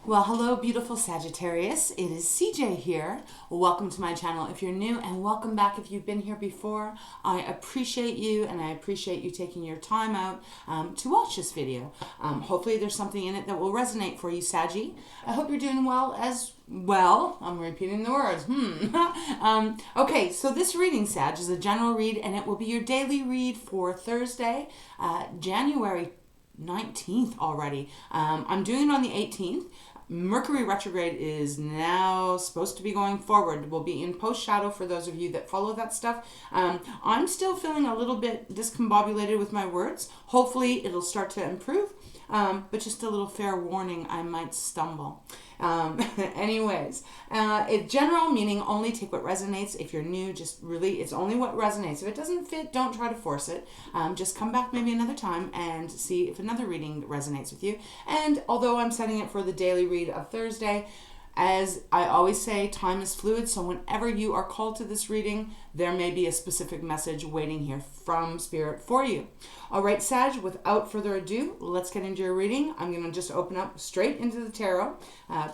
Well, hello, beautiful Sagittarius. It is CJ here. Welcome to my channel if you're new, and welcome back if you've been here before. I appreciate you, and I appreciate you taking your time out to watch this video. Hopefully there's something in it that will resonate for you, Saggy. I hope you're doing well as well. I'm repeating the words. Okay, so this reading, Sag, is a general read, and it will be your daily read for Thursday, January 19th already. I'm doing it on the 18th. Mercury retrograde is now supposed to be going forward. We'll be in post shadow for those of you that follow that stuff. I'm still feeling a little bit discombobulated with my words. Hopefully it'll start to improve. But just a little fair warning, I might stumble. Anyways, it's general, meaning only take what resonates. If you're new, just really, it's only what resonates. If it doesn't fit, don't try to force it. Just come back maybe another time and see if another reading resonates with you. And although I'm setting it for the daily read of Thursday, as I always say, time is fluid, so whenever you are called to this reading, there may be a specific message waiting here from Spirit for you. All right, Sag, without further ado, let's get into your reading. I'm going to just open up straight into the tarot.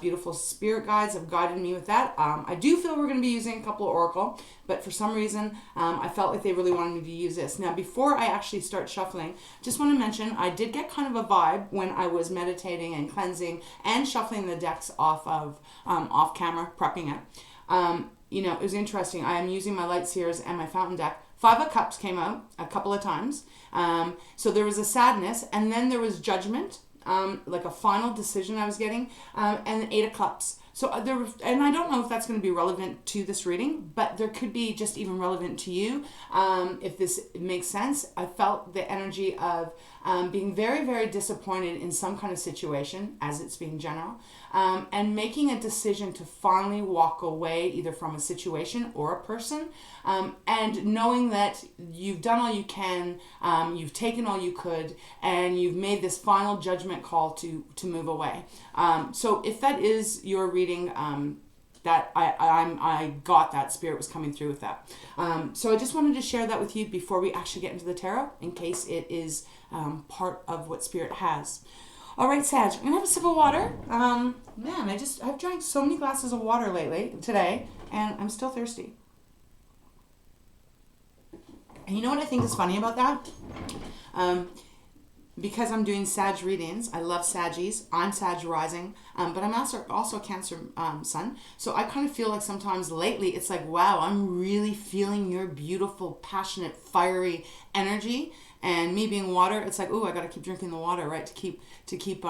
Beautiful Spirit guides have guided me with that. I do feel we're going to be using a couple of Oracle, but for some reason, I felt like they really wanted me to use this. Now, before I actually start shuffling, just want to mention, I did get kind of a vibe when I was meditating and cleansing and shuffling the decks off camera, prepping it. You know, it was interesting. I am using my light Seers and my fountain deck. 5 of Cups came out a couple of times. So there was a sadness, and then there was judgment, like a final decision I was getting, and 8 of Cups. So and I don't know if that's going to be relevant to this reading, but there could be just even relevant to you, if this makes sense. I felt the energy of being very, very disappointed in some kind of situation, as it's being general, and making a decision to finally walk away either from a situation or a person, and knowing that you've done all you can, you've taken all you could, and you've made this final judgment call to move away. So if that is your reading, that I got that Spirit was coming through with that. So I just wanted to share that with you before we actually get into the tarot, in case it is part of what Spirit has. All right, Sag, I'm gonna have a sip of water. Man, I've drank so many glasses of water today, and I'm still thirsty. And you know what I think is funny about that? Because I'm doing Sag readings, I love Saggies. I'm Sag rising, but I'm also Cancer sun. So I kind of feel like sometimes lately it's like, wow, I'm really feeling your beautiful, passionate, fiery energy. And me being water, it's like, ooh, I got to keep drinking the water, right, to keep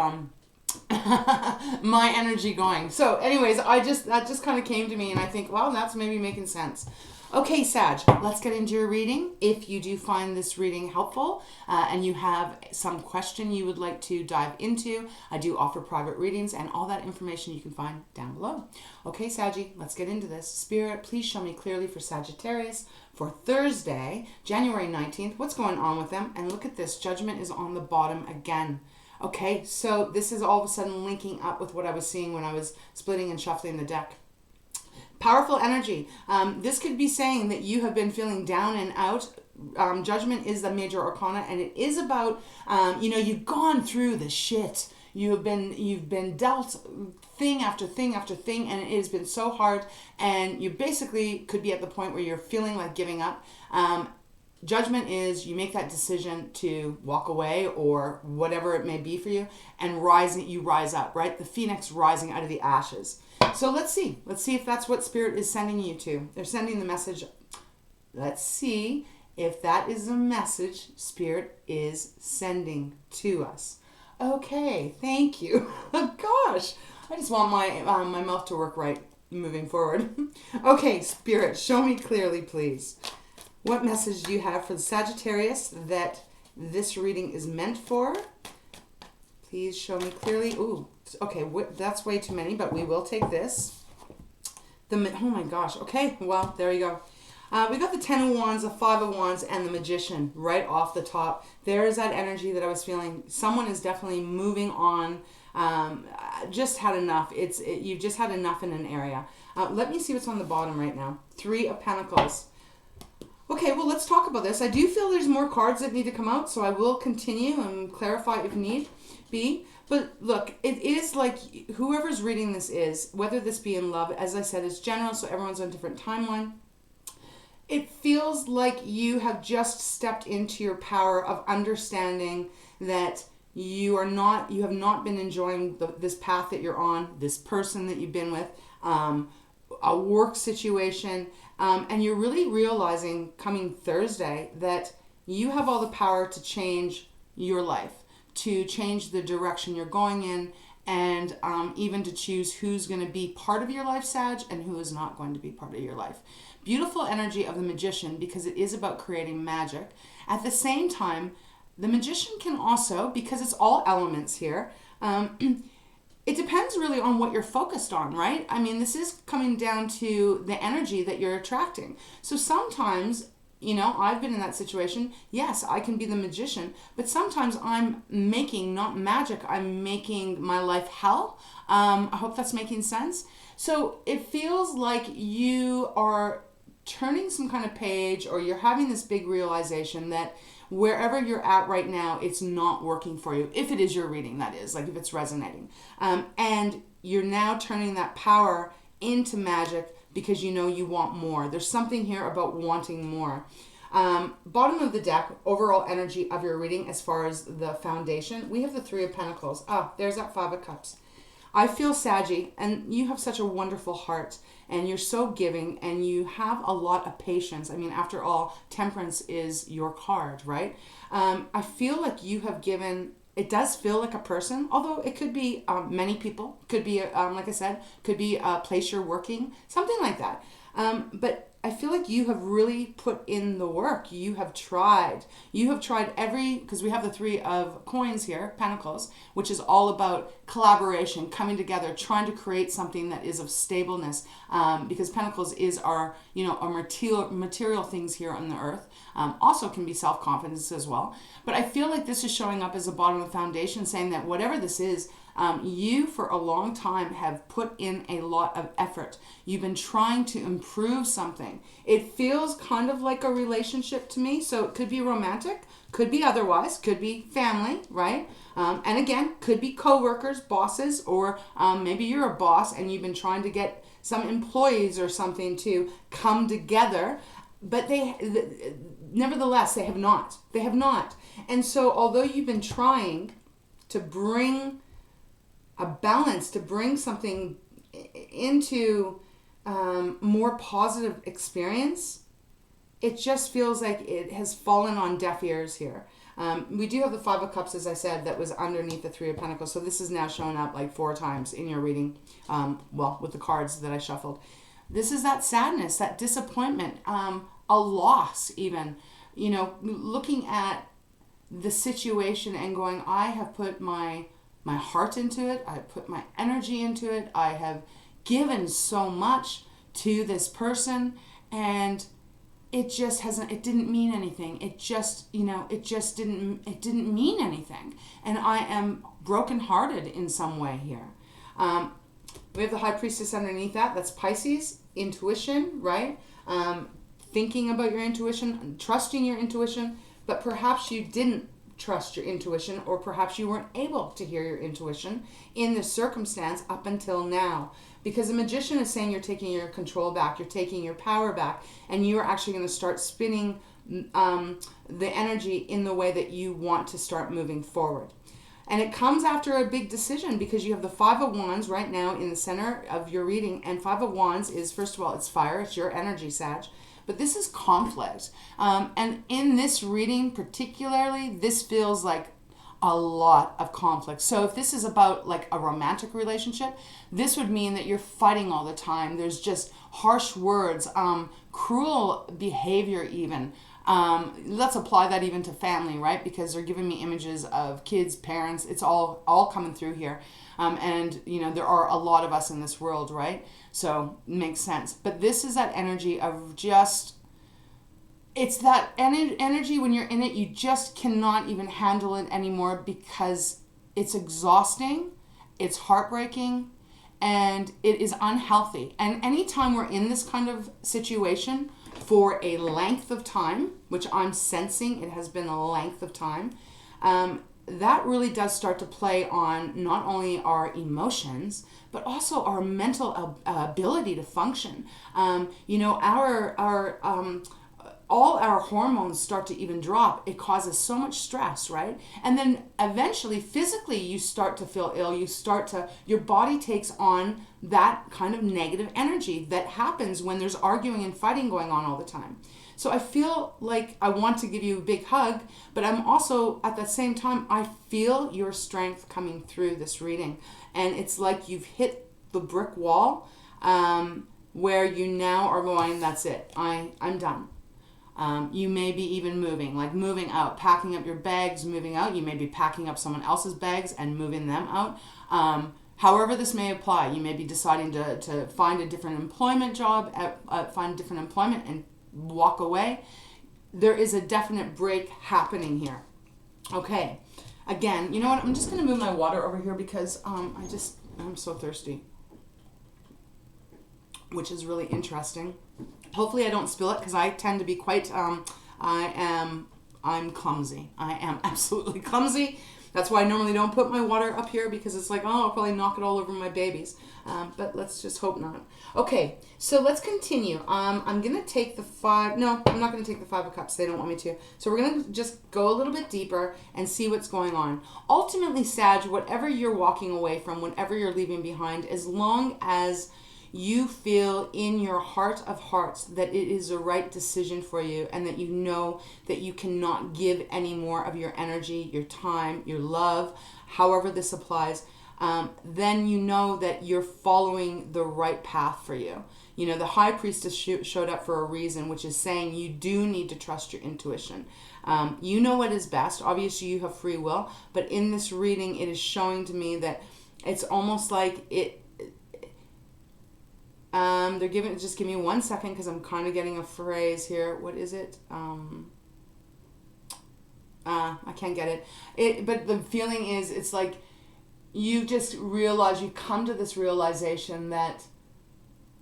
my energy going. So anyways, that just kind of came to me, and I think, well, that's maybe making sense. Okay, Sag, let's get into your reading. If you do find this reading helpful and you have some question you would like to dive into, I do offer private readings, and all that information you can find down below. Okay, Saggy, let's get into this. Spirit, please show me clearly for Sagittarius for Thursday, January 19th. What's going on with them? And look at this. Judgment is on the bottom again. Okay, so this is all of a sudden linking up with what I was seeing when I was splitting and shuffling the deck. Powerful energy. This could be saying that you have been feeling down and out. Judgment is the major arcana, and it is about, you've gone through the shit. You've been dealt thing after thing after thing, and it has been so hard, and you basically could be at the point where you're feeling like giving up. Judgment is you make that decision to walk away or whatever it may be for you, and you rise up, right? The phoenix rising out of the ashes. So let's see if that's what Spirit is sending you to. They're sending the message. Let's see if that is the message Spirit is sending to us. Okay, thank you. Gosh, I just want my mouth to work right moving forward. Okay, Spirit, show me clearly, please. What message do you have for the Sagittarius that this reading is meant for? Please show me clearly. Ooh, okay, that's way too many, but we will take this. Oh my gosh. Okay, well, there you go. We got the 10 of Wands, the 5 of Wands, and the Magician right off the top. There's that energy that I was feeling. Someone is definitely moving on. Just had enough. You've just had enough in an area. Let me see what's on the bottom right now. 3 of Pentacles. Okay, well, let's talk about this. I do feel there's more cards that need to come out, so I will continue and clarify if need be. But look, it is like whoever's reading this is, whether this be in love, as I said, it's general, so everyone's on a different timeline. It feels like you have just stepped into your power of understanding that you have not been enjoying this path that you're on, this person that you've been with, a work situation, and you're really realizing coming Thursday that you have all the power to change your life, to change the direction you're going in, and even to choose who's going to be part of your life, Sag, and who is not going to be part of your life. Beautiful energy of the magician, because it is about creating magic. At the same time, the magician can also, because it's all elements here, it depends really on what you're focused on, right? I mean, this is coming down to the energy that you're attracting. So sometimes, I've been in that situation. Yes, I can be the magician, but sometimes I'm making, not magic, I'm making my life hell. I hope that's making sense. So it feels like you are turning some kind of page, or you're having this big realization that wherever you're at right now, it's not working for you. If it is your reading, that is, like if it's resonating. And you're now turning that power into magic because you want more. There's something here about wanting more. Bottom of the deck, overall energy of your reading as far as the foundation, we have the Three of Pentacles. There's that Five of Cups. I feel Saggy, and you have such a wonderful heart, and you're so giving, and you have a lot of patience. I mean, after all, Temperance is your card, right? I feel like you have given, it does feel like a person, although it could be many people, could be, like I said, could be a place you're working, something like that. But I feel like you have really put in the work. You have tried because we have the Three of Coins here, Pentacles, which is all about collaboration, coming together, trying to create something that is of stableness, because Pentacles is our, our material things here on the earth. Also can be self-confidence as well. But I feel like this is showing up as a bottom of the foundation, saying that whatever this is, you for a long time have put in a lot of effort. You've been trying to improve something. It feels kind of like a relationship to me. So it could be romantic, could be otherwise, could be family, right? And again, could be co-workers, bosses, or maybe you're a boss and you've been trying to get some employees or something to come together. But nevertheless, they have not. They have not. And so although you've been trying to bring a balance, to bring something into more positive experience, it just feels like it has fallen on deaf ears here. We do have the Five of Cups, as I said, that was underneath the Three of Pentacles. So this is now showing up like 4 times in your reading, with the cards that I shuffled. This is that sadness, that disappointment, a loss even. Looking at the situation and going, I have put my heart into it. I put my energy into it. I have given so much to this person, and it just it didn't mean anything. It just didn't mean anything. And I am brokenhearted in some way here. We have the High Priestess underneath that. That's Pisces, intuition, right? Thinking about your intuition, trusting your intuition, but perhaps you didn't trust your intuition, or perhaps you weren't able to hear your intuition in this circumstance up until now. Because the Magician is saying you're taking your control back, you're taking your power back, and you are actually going to start spinning the energy in the way that you want to start moving forward. And it comes after a big decision, because you have the Five of Wands right now in the center of your reading, and Five of Wands is, first of all, it's fire, it's your energy, Sag. But this is conflict. And in this reading particularly, this feels like a lot of conflict. So if this is about like a romantic relationship, this would mean that you're fighting all the time. There's just harsh words, cruel behavior even. Let's apply that even to family, right? Because they're giving me images of kids, parents. It's all coming through here. And, there are a lot of us in this world, right? So it makes sense. But this is that energy of just, it's that energy when you're in it, you just cannot even handle it anymore, because it's exhausting, it's heartbreaking, and it is unhealthy. And anytime we're in this kind of situation for a length of time, which I'm sensing it has been a length of time, that really does start to play on not only our emotions, but also our mental ability to function. All our hormones start to even drop. It causes so much stress, right? And then eventually, physically, you start to feel ill. Your body takes on that kind of negative energy that happens when there's arguing and fighting going on all the time. So I feel like I want to give you a big hug, but I'm also, at the same time, I feel your strength coming through this reading. And it's like you've hit the brick wall where you now are going, that's it, I'm done. You may be even moving out, packing up your bags, moving out. You may be packing up someone else's bags and moving them out. However this may apply, you may be deciding to find a different employment job, find different employment and walk away. There is a definite break happening here. Okay. Again, you know what? I'm just going to move my water over here because I'm so thirsty, which is really interesting. Hopefully I don't spill it because I tend to be quite, I'm clumsy. I am absolutely clumsy. That's why I normally don't put my water up here because it's like, oh, I'll probably knock it all over my babies. But let's just hope not. Okay, so let's continue. I'm going to take I'm not going to take the 5 of Cups. They don't want me to. So we're going to just go a little bit deeper and see what's going on. Ultimately, Sag, whatever you're walking away from, whatever you're leaving behind, as long as you feel in your heart of hearts that it is the right decision for you and that you know that you cannot give any more of your energy, your time, your love, however this applies, then you know that you're following the right path for you. You know, the High Priestess showed up for a reason, which is saying you do need to trust your intuition. You know what is best. Obviously, you have free will, but in this reading, it is showing to me that it's almost like they're giving, just give me 1 second because I'm kind of getting a phrase here. What is it? I can't get it. But the feeling is, it's like you just realize, you come to this realization that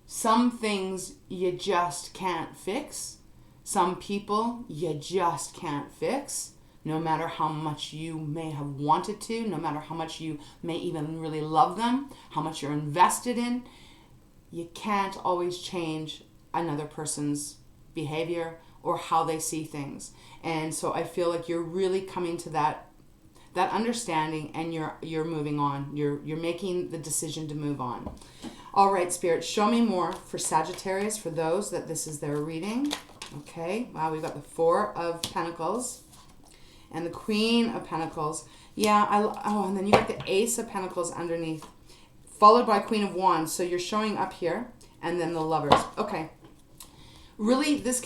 some things you just can't fix. Some people you just can't fix. No matter how much you may have wanted to, no matter how much you may even really love them, how much you're invested in, you can't always change another person's behavior or how they see things. And so I feel like you're really coming to that understanding, and you're moving on. You're making the decision to move on. All right, Spirit, show me more for Sagittarius, for those that this is their reading. Okay, wow, we've got the 4 of Pentacles and the Queen of Pentacles. Yeah, and then you got the Ace of Pentacles underneath, followed by Queen of Wands. So you're showing up here, and then the Lovers. Okay. Really, this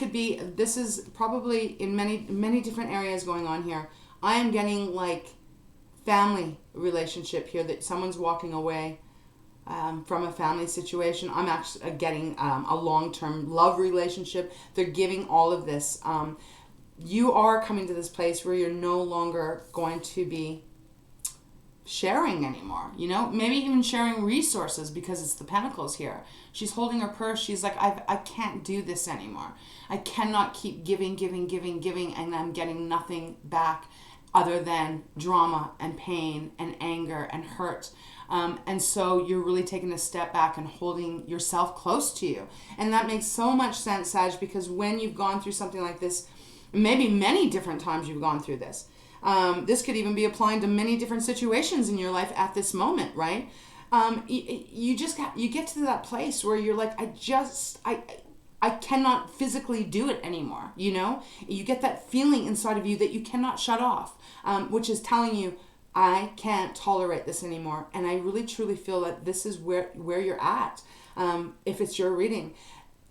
is probably in many different areas going on here. I am getting like family relationship here, that someone's walking away from a family situation. I'm actually getting a long-term love relationship. They're giving all of this. You are coming to this place where you're no longer going to be sharing anymore, you know, maybe even sharing resources, because it's the Pentacles here. She's holding her purse. She's like, I can't do this anymore. I cannot keep giving, and I'm getting nothing back other than drama and pain and anger and hurt. And so you're really taking a step back and holding yourself close to you. And that makes so much sense, Sag, because when you've gone through something like this, maybe many different times you've gone through this, this could even be applying to many different situations in your life at this moment, right? You get to that place where you're like, I cannot physically do it anymore, you know? You get that feeling inside of you that you cannot shut off, which is telling you, I can't tolerate this anymore. And I really truly feel that this is where you're at, if it's your reading.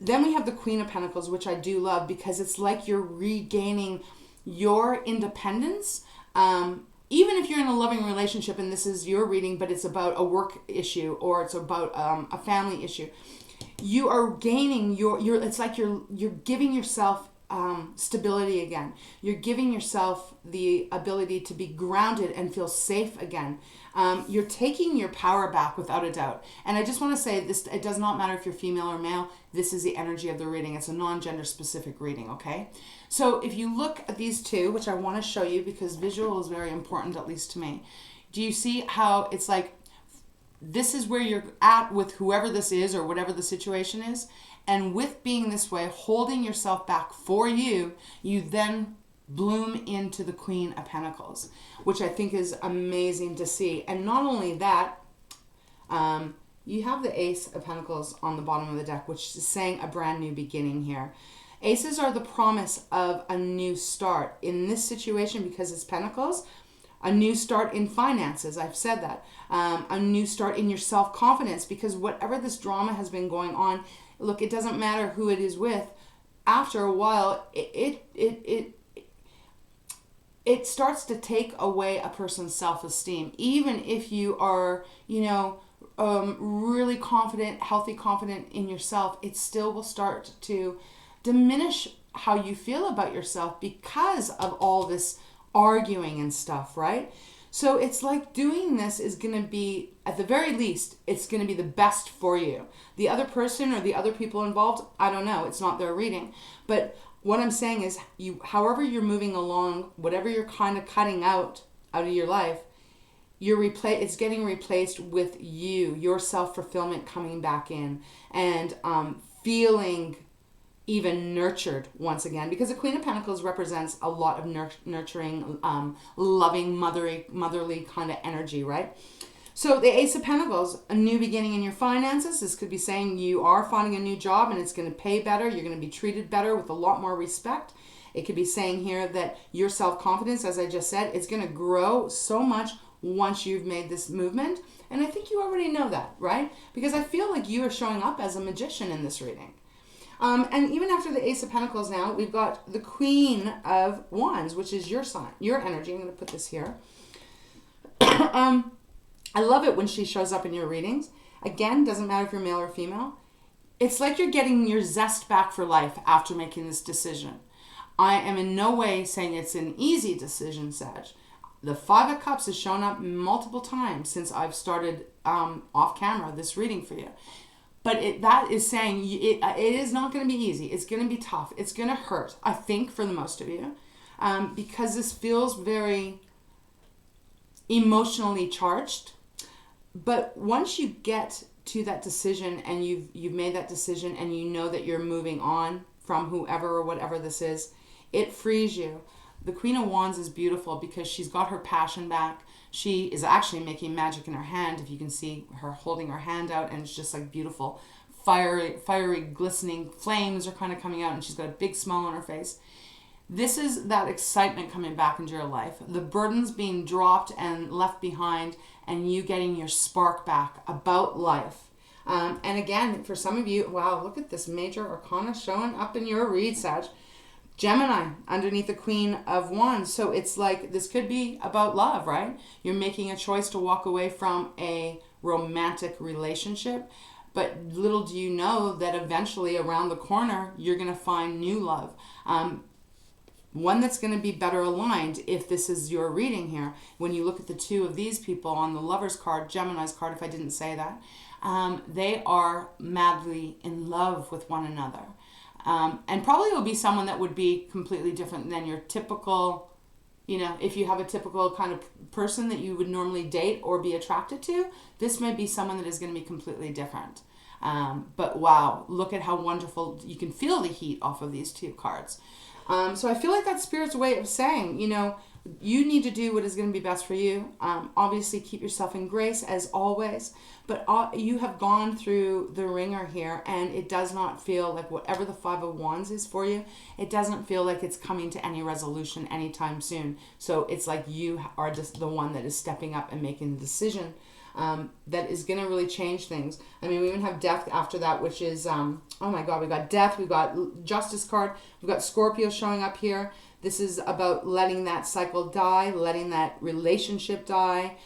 Then we have the Queen of Pentacles, which I do love, because it's like you're regaining your independence. Even if you're in a loving relationship and this is your reading, but it's about a work issue or it's about a family issue, you are gaining it's like you're giving yourself stability again. You're giving yourself the ability to be grounded and feel safe again. You're taking your power back without a doubt. And I just want to say this, it does not matter if you're female or male. This is the energy of the reading. It's a non-gender specific reading, okay? So if you look at these two, which I want to show you because visual is very important, at least to me. Do you see how it's like, this is where you're at with whoever this is or whatever the situation is. And with being this way, holding yourself back for you, you then bloom into the Queen of Pentacles, which I think is amazing to see. And not only that, you have the Ace of Pentacles on the bottom of the deck, which is saying a brand new beginning here. Aces are the promise of a new start. In this situation, because it's Pentacles, a new start in finances. I've said that. A new start in your self-confidence, because whatever this drama has been going on, look, it doesn't matter who it is with. After a while, it starts to take away a person's self-esteem. Even if you are, really confident, healthy, confident in yourself, it still will start to diminish how you feel about yourself because of all this arguing and stuff, right? So it's like doing this is going to be, at the very least, it's going to be the best for you. The other person or the other people involved, I don't know. It's not their reading. But what I'm saying is, however you're moving along, whatever you're kind of cutting out of your life, it's getting replaced with your self-fulfillment coming back in, and feeling even nurtured once again, because the Queen of Pentacles represents a lot of nurturing, loving, motherly kind of energy, right? So the Ace of Pentacles, a new beginning in your finances. This could be saying you are finding a new job and it's going to pay better. You're going to be treated better with a lot more respect. It could be saying here that your self-confidence, as I just said, it's going to grow so much once you've made this movement. And I think you already know that, right? Because I feel like you are showing up as a magician in this reading. And even after the Ace of Pentacles now, we've got the Queen of Wands, which is your sign, your energy. I'm going to put this here. I love it when she shows up in your readings. Again, doesn't matter if you're male or female. It's like you're getting your zest back for life after making this decision. I am in no way saying it's an easy decision, Sag. The Five of Cups has shown up multiple times since I've started off camera this reading for you. But that is saying it is not going to be easy. It's going to be tough. It's going to hurt, I think, for the most of you. Because this feels very emotionally charged. But once you get to that decision and you've made that decision and you know that you're moving on from whoever or whatever this is, it frees you. The Queen of Wands is beautiful because she's got her passion back. She is actually making magic in her hand. If you can see her holding her hand out, and it's just like beautiful, fiery, glistening flames are kind of coming out, and she's got a big smile on her face. This is that excitement coming back into your life. The burdens being dropped and left behind, and you getting your spark back about life. And again, for some of you, wow, look at this major arcana showing up in your read, Sag. Gemini underneath the Queen of Wands. So it's like this could be about love, right? You're making a choice to walk away from a romantic relationship. But little do you know that eventually around the corner, you're going to find new love. One that's going to be better aligned if this is your reading here. When you look at the two of these people on the Lover's card, Gemini's card, if I didn't say that, they are madly in love with one another. And probably will be someone that would be completely different than your typical, if you have a typical kind of person that you would normally date or be attracted to, this may be someone that is going to be completely different. But wow, look at how wonderful. You can feel the heat off of these two cards. So I feel like that's Spirit's way of saying, you need to do what is going to be best for you. Obviously, keep yourself in grace as always. But you have gone through the ringer here, and it does not feel like whatever the Five of Wands is for you, it doesn't feel like it's coming to any resolution anytime soon. So it's like you are just the one that is stepping up and making the decision that is going to really change things. I mean, we even have Death after that, which is, oh my God, we got Death, we've got Justice card, we've got Scorpio showing up here. This is about letting that cycle die, letting that relationship die,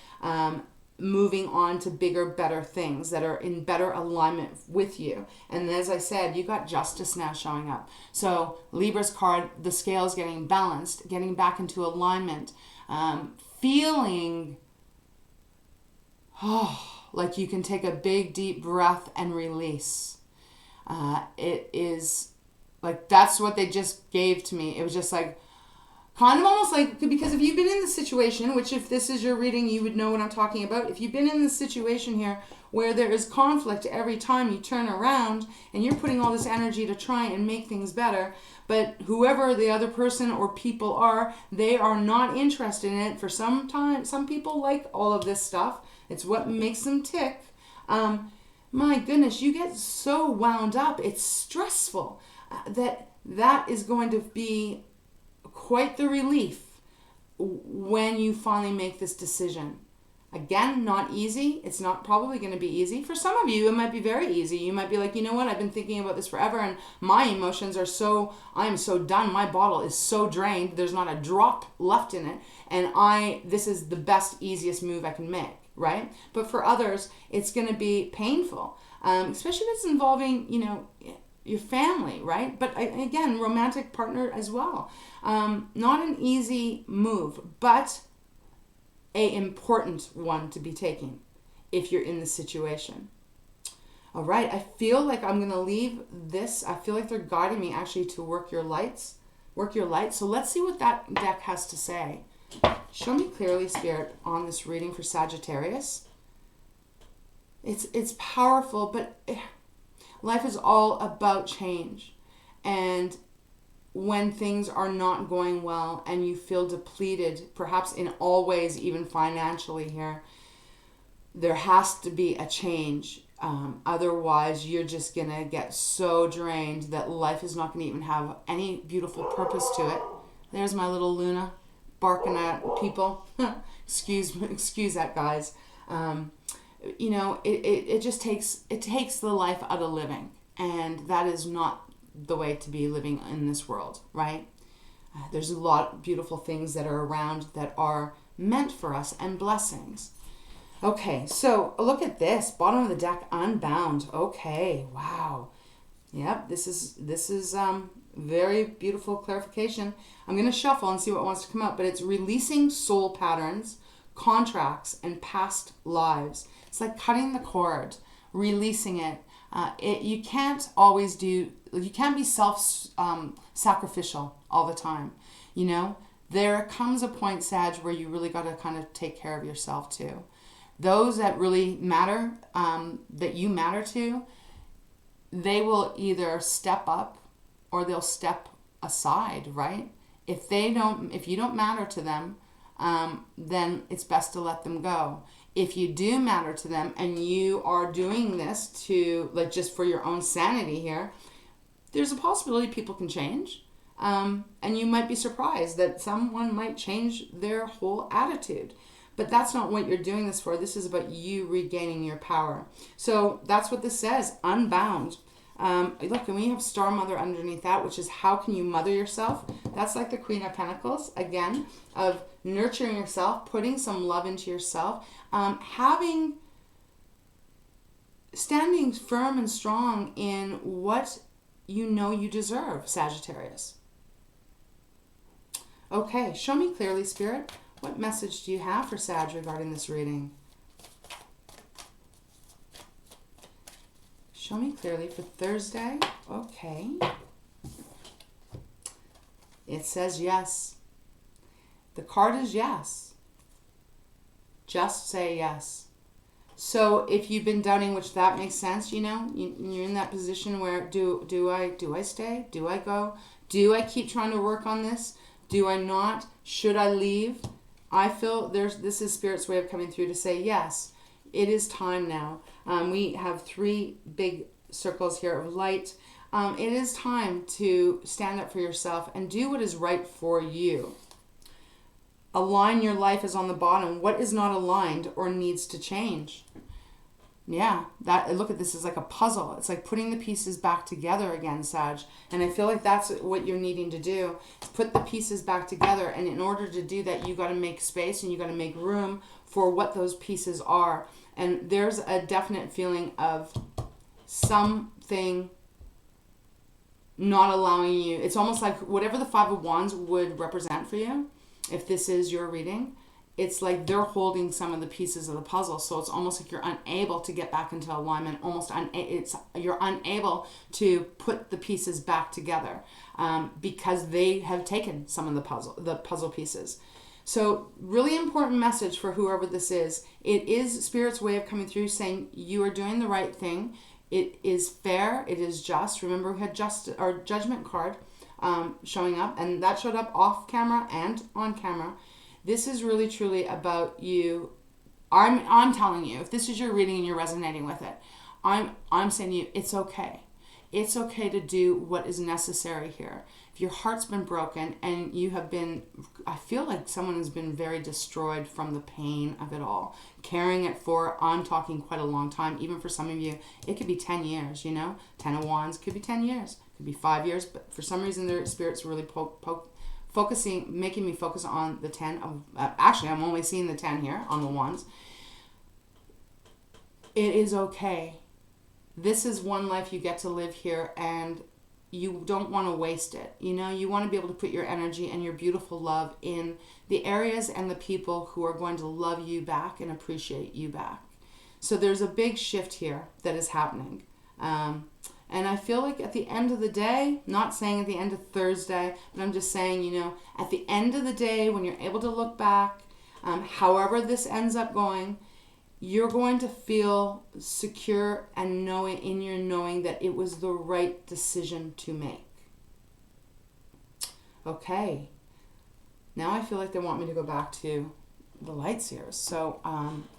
moving on to bigger, better things that are in better alignment with you. And as I said, you got Justice now showing up. So Libra's card, the scales getting balanced, getting back into alignment, feeling like you can take a big deep breath and release. It is like, that's what they just gave to me. It was just like, kind of almost like, because if you've been in the situation, which if this is your reading, you would know what I'm talking about. If you've been in the situation here where there is conflict every time you turn around and you're putting all this energy to try and make things better, but whoever the other person or people are, they are not interested in it. For some time, some people like all of this stuff. It's what makes them tick. My goodness, you get so wound up. It's stressful. That is going to be quite the relief when you finally make this decision. Again, not easy. It's not probably going to be easy. For some of you, it might be very easy. You might be like, you know what, I've been thinking about this forever and my emotions are I am so done. My bottle is so drained. There's not a drop left in it. And this is the best, easiest move I can make, right? But for others, it's going to be painful, especially if it's involving, your family, right? But again, romantic partner as well. Not an easy move, but a important one to be taking if you're in the situation. All right, I feel like I'm going to leave this. I feel like they're guiding me actually to work your lights. So let's see what that deck has to say. Show me clearly, Spirit, on this reading for Sagittarius. It's powerful, but life is all about change. And when things are not going well and you feel depleted, perhaps in all ways, even financially here, there has to be a change. Otherwise, you're just going to get so drained that life is not going to even have any beautiful purpose to it. There's my little Luna barking at people. Excuse that, guys. It just takes the life out of living. And that is not the way to be living in this world, right? There's a lot of beautiful things that are around that are meant for us and blessings. Okay, so look at this. Bottom of the deck, Unbound. Okay, wow. Yep, this is very beautiful clarification. I'm going to shuffle and see what wants to come up, but it's releasing soul patterns, contracts, and past lives. It's like cutting the cord, releasing it. You can't be self-sacrificial all the time. There comes a point, Sag, where you really got to kind of take care of yourself too. Those that really matter, that you matter to, they will either step up or they'll step aside, right? If you don't matter to them, then it's best to let them go. If you do matter to them and you are doing this to, like, just for your own sanity here, there's a possibility people can change. And you might be surprised that someone might change their whole attitude. But that's not what you're doing this for. This is about you regaining your power. So that's what this says, Unbound. Look, and we have Star Mother underneath that, which is how can you mother yourself? That's like the Queen of Pentacles, again, of nurturing yourself, putting some love into yourself, standing firm and strong in what you know you deserve, Sagittarius. Okay, show me clearly, Spirit. What message do you have for Sag regarding this reading? Show me clearly for Thursday. Okay. It says yes. The card is yes. Just say yes. So if you've been doubting, which that makes sense, you're in that position where do I stay? Do I go? Do I keep trying to work on this? Do I not? Should I leave? I feel this is Spirit's way of coming through to say yes. It is time now. We have 3 big circles here of light. It is time to stand up for yourself and do what is right for you. Align your life is on the bottom. What is not aligned or needs to change? Yeah, look at this as like a puzzle. It's like putting the pieces back together again, Sag. And I feel like that's what you're needing to do. Put the pieces back together. And in order to do that, you got to make space and you got to make room for what those pieces are. And there's a definite feeling of something not allowing you. It's almost like whatever the 5 of Wands would represent for you, if this is your reading, it's like they're holding some of the pieces of the puzzle. So it's almost like you're unable to get back into alignment. You're unable to put the pieces back together because they have taken some of the puzzle pieces. So really important message for whoever this is. It is Spirit's way of coming through saying you are doing the right thing. It is fair. It is just. Remember, we had judgment card showing up, and that showed up off camera and on camera. This is really truly about you. I'm telling you, if this is your reading and you're resonating with it, I'm saying to you, it's okay. It's okay to do what is necessary here. If your heart's been broken and you have been, I feel like someone has been very destroyed from the pain of it all, carrying it for, I'm talking quite a long time. Even for some of you, it could be 10 years, 10 of wands could be 10 years, could be 5 years, but for some reason their Spirit's really making me focus on the 10 of, actually I'm only seeing the 10 here on the wands. It is okay. This is one life you get to live here, and you don't want to waste it. You want to be able to put your energy and your beautiful love in the areas and the people who are going to love you back and appreciate you back. So there's a big shift here that is happening. And I feel like at the end of the day, not saying at the end of Thursday, but I'm just saying, at the end of the day, when you're able to look back, however this ends up going, you're going to feel secure and knowing that it was the right decision to make. Okay. Now I feel like they want me to go back to the light seers. So,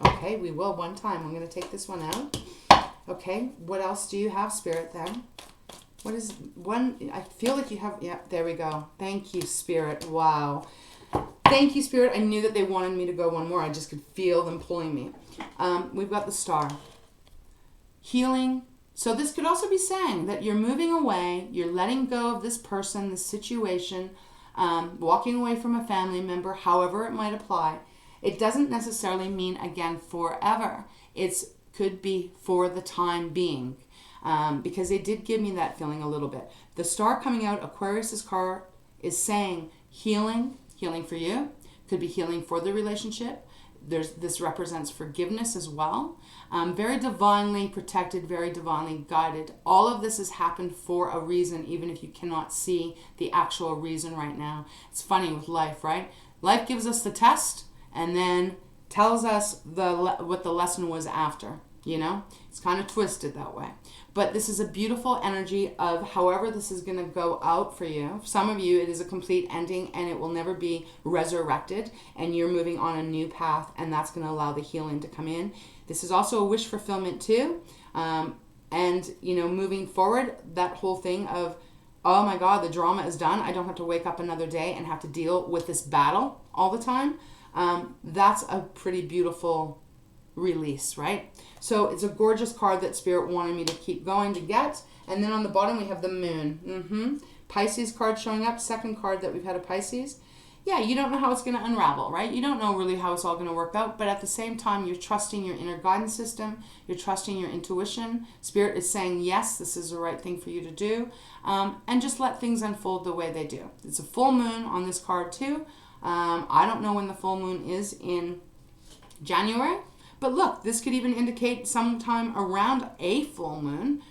okay, we will one time. I'm going to take this one out. Okay, what else do you have, Spirit, then? What is one? I feel like you have, yeah, there we go. Thank you, Spirit. Wow. Thank you, Spirit. I knew that they wanted me to go one more. I just could feel them pulling me. We've got the Star. Healing. So this could also be saying that you're moving away, you're letting go of this person, this situation, walking away from a family member, however it might apply. It doesn't necessarily mean, again, forever. It's could be for the time being, because they did give me that feeling a little bit. The Star coming out, Aquarius's card, is saying healing for you. Could be healing for the relationship. This represents forgiveness as well. Very divinely protected, very divinely guided. All of this has happened for a reason, even if you cannot see the actual reason right now. It's funny with life, right? Life gives us the test and then tells us what the lesson was after. It's kind of twisted that way. But this is a beautiful energy of however this is going to go out for you. For some of you, it is a complete ending and it will never be resurrected, and you're moving on a new path, and that's going to allow the healing to come in. This is also a wish fulfillment too. And, moving forward, that whole thing of, oh my God, the drama is done. I don't have to wake up another day and have to deal with this battle all the time. That's a pretty beautiful release, right? So it's a gorgeous card that Spirit wanted me to keep going to get. And then on the bottom we have the Moon. Pisces card showing up, second card that we've had of Pisces. Yeah, you don't know how it's going to unravel, right? You don't know really how it's all going to work out, but at the same time, you're trusting your inner guidance system. You're trusting your intuition. Spirit is saying, yes, this is the right thing for you to do. And just let things unfold the way they do. It's a full moon on this card too. I don't know when the full moon is in January. But look, this could even indicate sometime around a full moon,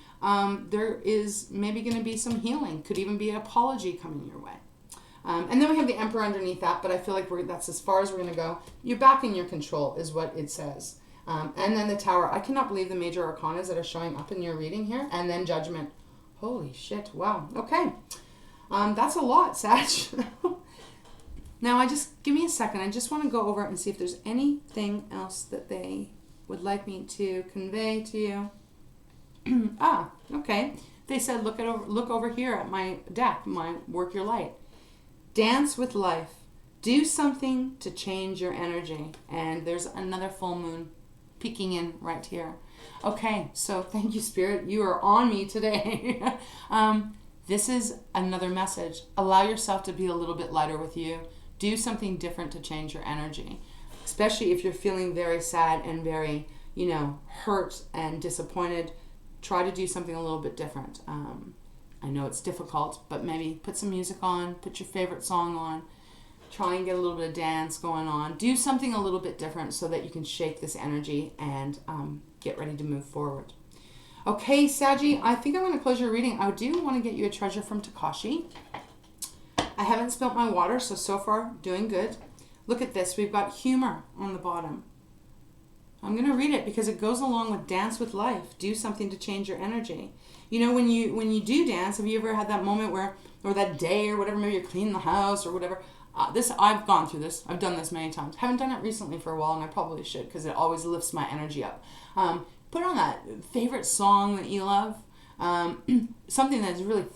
there is maybe going to be some healing. Could even be an apology coming your way. And then we have the Emperor underneath that, but I feel like that's as far as we're going to go. You're back in your control is what it says. And then the Tower. I cannot believe the major arcanas that are showing up in your reading here. And then Judgment. Holy shit. Wow. Okay. That's a lot, Sag. Now, give me a second. I just want to go over and see if there's anything else that they would like me to convey to you. Okay. They said, look over here at my deck, my Work Your Light. Dance with life. Do something to change your energy. And there's another full moon peeking in right here. Okay, so thank you, Spirit. You are on me today. This is another message. Allow yourself to be a little bit lighter with you. Do something different to change your energy, especially if you're feeling very sad and very, hurt and disappointed. Try to do something a little bit different. I know it's difficult, but maybe put some music on, put your favorite song on. Try and get a little bit of dance going on. Do something a little bit different so that you can shake this energy and get ready to move forward. Okay, Saggy, I think I'm going to close your reading. I do want to get you a treasure from Tikashi. I haven't spilt my water, so far doing good. Look at this. We've got humor on the bottom. I'm going to read it because it goes along with dance with life. Do something to change your energy. You know, when you do dance, have you ever had that moment where, or that day or whatever, maybe you're cleaning the house or whatever. I've gone through this. I've done this many times. Haven't done it recently for a while, and I probably should because it always lifts my energy up. Put on that favorite song that you love. Something that's really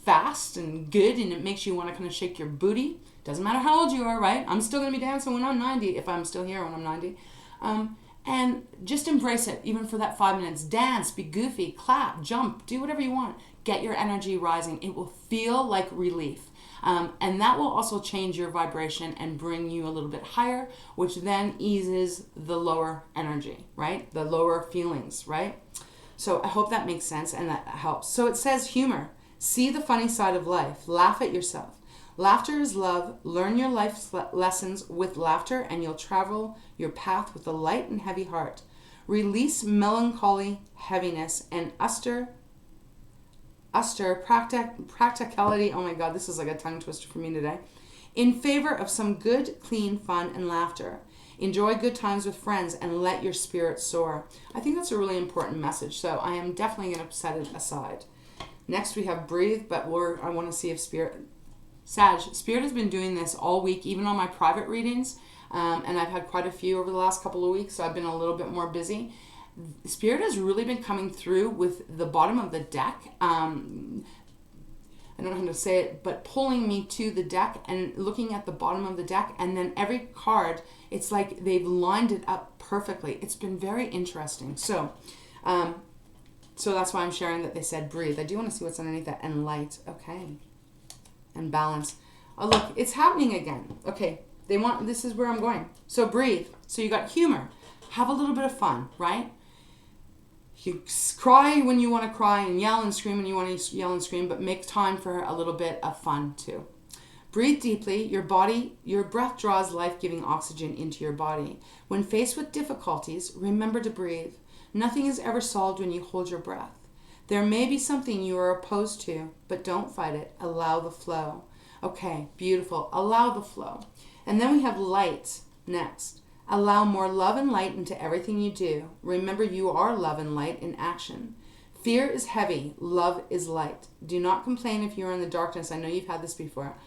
fast and good, and it makes you want to kind of shake your booty. Doesn't matter how old you are, right? I'm still going to be dancing when I'm 90, if I'm still here when I'm 90. And just embrace it, even for that 5 minutes. Dance, be goofy, clap, jump, do whatever you want. Get your energy rising. It will feel like relief. And that will also change your vibration and bring you a little bit higher, which then eases the lower energy, right? The lower feelings, right? So I hope that makes sense and that helps. So it says humor. See the funny side of life. Laugh at yourself. Laughter is love. Learn your life lessons with laughter, and you'll travel your path with a light and heavy heart. Release melancholy, heaviness, and practicality. Oh my God, this is like a tongue twister for me today. In favor of some good, clean fun and laughter. Enjoy good times with friends and let your spirit soar. I think that's a really important message, so I am definitely going to set it aside. Next we have breathe, but I want to see if Spirit has been doing this all week, even on my private readings, and I've had quite a few over the last couple of weeks, so I've been a little bit more busy. Spirit has really been coming through with the bottom of the deck. I don't know how to say it, but pulling me to the deck and looking at the bottom of the deck, and then every card, it's like they've lined it up perfectly. It's been very interesting. So that's why I'm sharing that they said breathe. I do want to see what's underneath that. And light. Okay. And balance. Oh, look, it's happening again. Okay. This is where I'm going. So breathe. So you got humor. Have a little bit of fun, right? You cry when you want to cry and yell and scream when you want to yell and scream, but make time for a little bit of fun too. Breathe deeply. Your breath draws life-giving oxygen into your body. When faced with difficulties, remember to breathe. Nothing is ever solved when you hold your breath. There may be something you are opposed to, but don't fight it. Allow the flow. Okay, beautiful. Allow the flow. And then we have light next. Allow more love and light into everything you do. Remember, you are love and light in action. Fear is heavy. Love is light. Do not complain if you are in the darkness. I know you've had this before.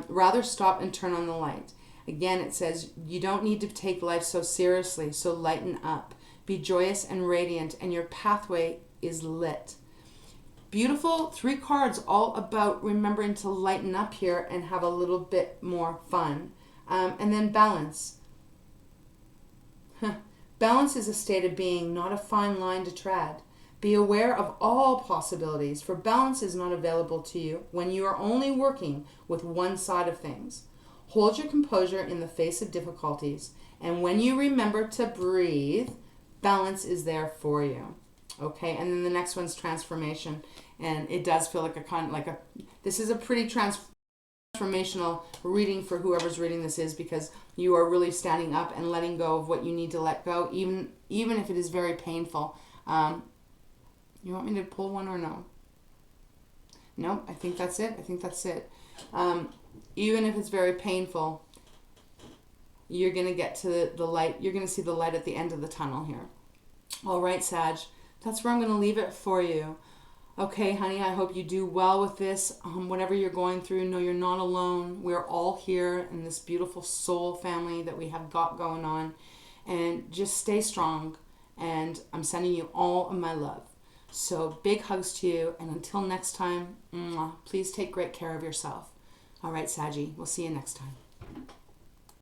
Rather stop and turn on the light. Again, it says you don't need to take life so seriously, so lighten up. Be joyous and radiant, and your pathway is lit. Beautiful 3 cards all about remembering to lighten up here and have a little bit more fun. And then balance. Balance is a state of being, not a fine line to tread. Be aware of all possibilities, for balance is not available to you when you are only working with one side of things. Hold your composure in the face of difficulties, and when you remember to breathe, balance is there for you. Okay, and then the next one's transformation, and it does feel like this is a pretty transformational reading for whoever's reading this is, because you are really standing up and letting go of what you need to let go, even if it is very painful. You want me to pull one or no? No, I think that's it. Even if it's very painful, you're going to get to the light. You're going to see the light at the end of the tunnel here. All right, Sag. That's where I'm going to leave it for you. Okay, honey, I hope you do well with this. Whatever you're going through, know you're not alone. We're all here in this beautiful soul family that we have got going on. And just stay strong. And I'm sending you all of my love. So big hugs to you. And until next time, please take great care of yourself. All right, Saggy, we'll see you next time.